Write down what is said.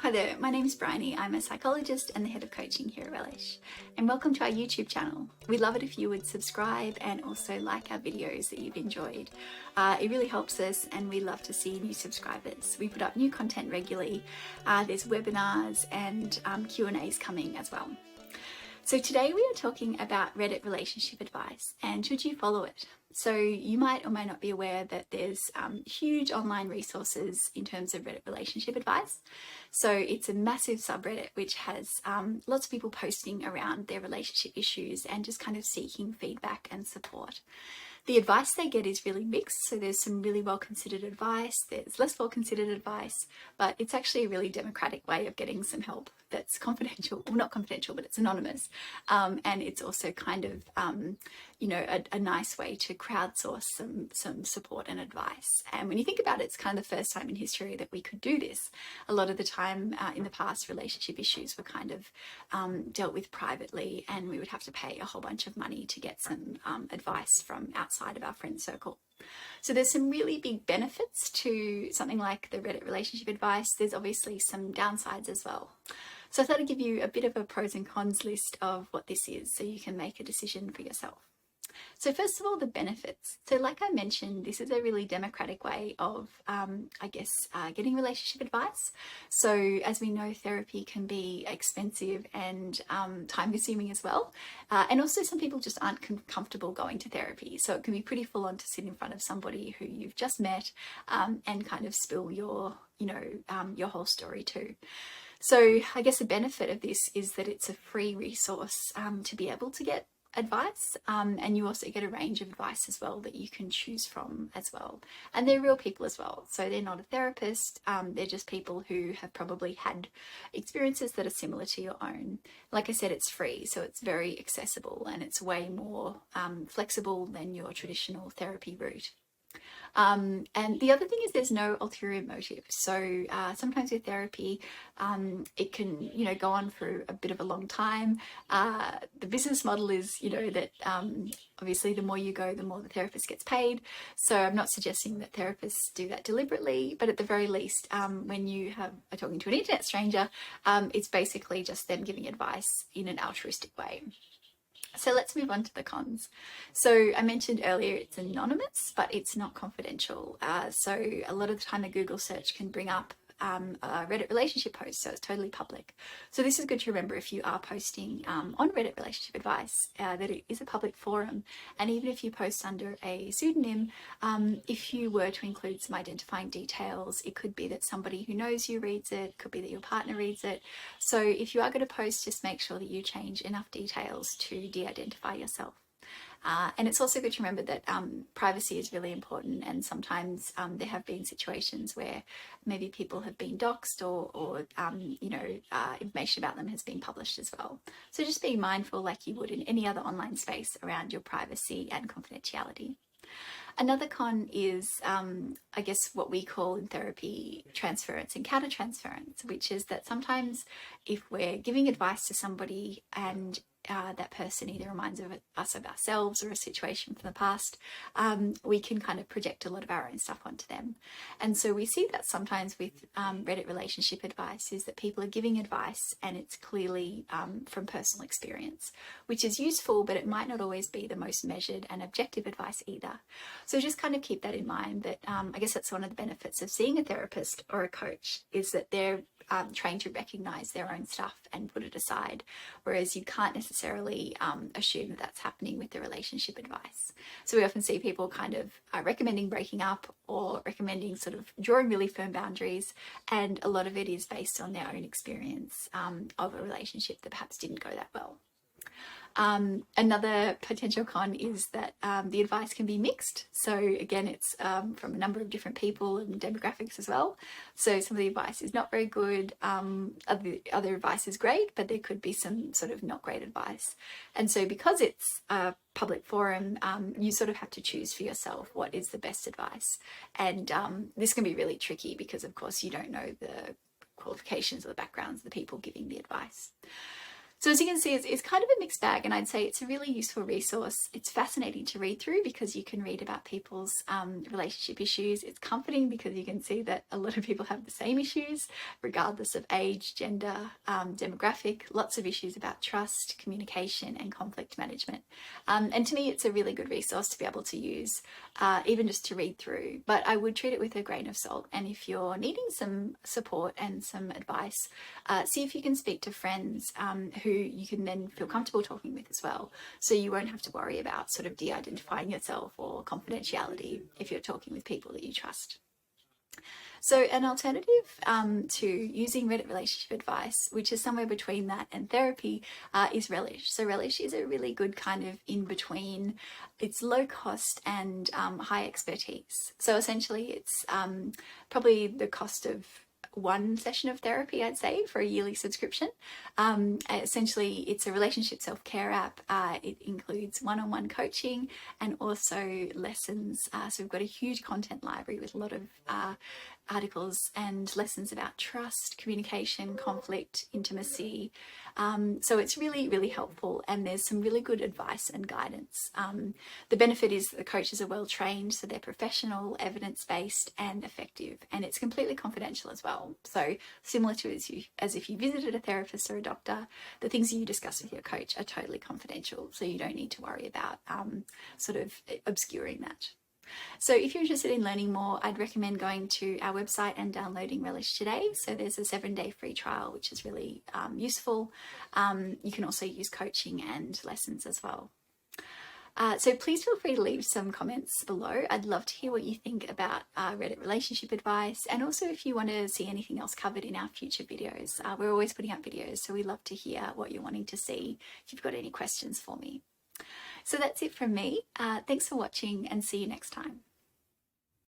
Hi there, my name is Bryony. I'm a psychologist and the head of coaching here at Relish. And welcome to our YouTube channel. We'd love it if you would subscribe and also like our videos that you've enjoyed. It really helps us and we love to see new subscribers. We put up new content regularly. There's webinars and Q&As coming as well. So today we are talking about Reddit relationship advice and should you follow it? So you might or might not be aware that there's huge online resources in terms of Reddit relationship advice. So it's a massive subreddit which has lots of people posting around their relationship issues and just kind of seeking feedback and support. The advice they get is really mixed, so there's some really well-considered advice, there's less well-considered advice, but it's actually a really democratic way of getting some help that's confidential, well not confidential, but it's anonymous, and it's also kind of, a nice way to crowdsource some support and advice. And when you think about it, it's kind of the first time in history that we could do this. A lot of the time in the past, relationship issues were kind of dealt with privately, and we would have to pay a whole bunch of money to get some advice from outside of our friend circle. So there's some really big benefits to something like the Reddit relationship advice. There's obviously some downsides as well. So I thought I'd give you a bit of a pros and cons list of what this is so you can make a decision for yourself. So first of all, the benefits. So like I mentioned, this is a really democratic way of, getting relationship advice. So as we know, therapy can be expensive and time consuming as well. And also some people just aren't comfortable going to therapy. So it can be pretty full on to sit in front of somebody who you've just met and kind of spill your whole story too. So I guess the benefit of this is that it's a free resource to be able to get advice, and you also get a range of advice as well that you can choose from as well. And they're real people as well, so they're not a therapist, they're just people who have probably had experiences that are similar to your own. Like I said, it's free, so it's very accessible and it's way more flexible than your traditional therapy route. And the other thing is there's no ulterior motive. So sometimes with therapy, it can, go on for a bit of a long time. The business model is, that obviously the more you go, the more the therapist gets paid. So I'm not suggesting that therapists do that deliberately, but at the very least, when you are talking to an internet stranger, it's basically just them giving advice in an altruistic way. So let's move on to the cons. So I mentioned earlier it's anonymous, but it's not confidential. So a lot of the time a Google search can bring up a Reddit relationship post, so it's totally public. So this is good to remember if you are posting on Reddit relationship advice, that it is a public forum. And even if you post under a pseudonym, if you were to include some identifying details, it could be that somebody who knows you reads it, could be that your partner reads it. So if you are going to post, just make sure that you change enough details to de-identify yourself. And it's also good to remember that privacy is really important, and sometimes there have been situations where maybe people have been doxxed or information about them has been published as well. So just be mindful, like you would in any other online space, around your privacy and confidentiality. Another con is, what we call in therapy transference and counter-transference, which is that sometimes if we're giving advice to somebody and that person either reminds us of ourselves or a situation from the past, we can kind of project a lot of our own stuff onto them. And so we see that sometimes with Reddit relationship advice is that people are giving advice and it's clearly from personal experience, which is useful, but it might not always be the most measured and objective advice either. So just kind of keep that in mind, that I guess that's one of the benefits of seeing a therapist or a coach, is that they're trained to recognize their own stuff and put it aside, whereas you can't necessarily assume that that's happening with the relationship advice. So we often see people kind of recommending breaking up or recommending sort of drawing really firm boundaries, and a lot of it is based on their own experience of a relationship that perhaps didn't go that well. Another potential con is that the advice can be mixed. So again, it's from a number of different people and demographics as well. So some of the advice is not very good. Other advice is great, but there could be some sort of not great advice. And so because it's a public forum, you sort of have to choose for yourself what is the best advice. And this can be really tricky because of course you don't know the qualifications or the backgrounds of the people giving the advice. So as you can see, it's kind of a mixed bag, and I'd say it's a really useful resource. It's fascinating to read through because you can read about people's relationship issues. It's comforting because you can see that a lot of people have the same issues, regardless of age, gender, demographic, lots of issues about trust, communication, and conflict management. And to me, it's a really good resource to be able to use, even just to read through. But I would treat it with a grain of salt. And if you're needing some support and some advice, see if you can speak to friends who you can then feel comfortable talking with as well. So you won't have to worry about sort of de-identifying yourself or confidentiality if you're talking with people that you trust. So an alternative to using Reddit relationship advice, which is somewhere between that and therapy, is Relish. So Relish is a really good kind of in between. It's low cost and high expertise. So essentially it's probably the cost of one session of therapy, I'd say, for a yearly subscription. Essentially, it's a relationship self-care app. It includes one-on-one coaching and also lessons. So we've got a huge content library with a lot of articles and lessons about trust, communication, conflict, intimacy. So it's really, really helpful, and there's some really good advice and guidance. The benefit is that the coaches are well trained, so they're professional, evidence-based and effective, and it's completely confidential as well. So similar to as if you visited a therapist or a doctor, the things you discuss with your coach are totally confidential, so you don't need to worry about sort of obscuring that. So if you're interested in learning more, I'd recommend going to our website and downloading Relish today. So there's a 7-day free trial, which is really useful. You can also use coaching and lessons as well. So please feel free to leave some comments below. I'd love to hear what you think about Reddit relationship advice, and also if you want to see anything else covered in our future videos. We're always putting up videos, so we'd love to hear what you're wanting to see if you've got any questions for me. So that's it from me. Thanks for watching, and see you next time.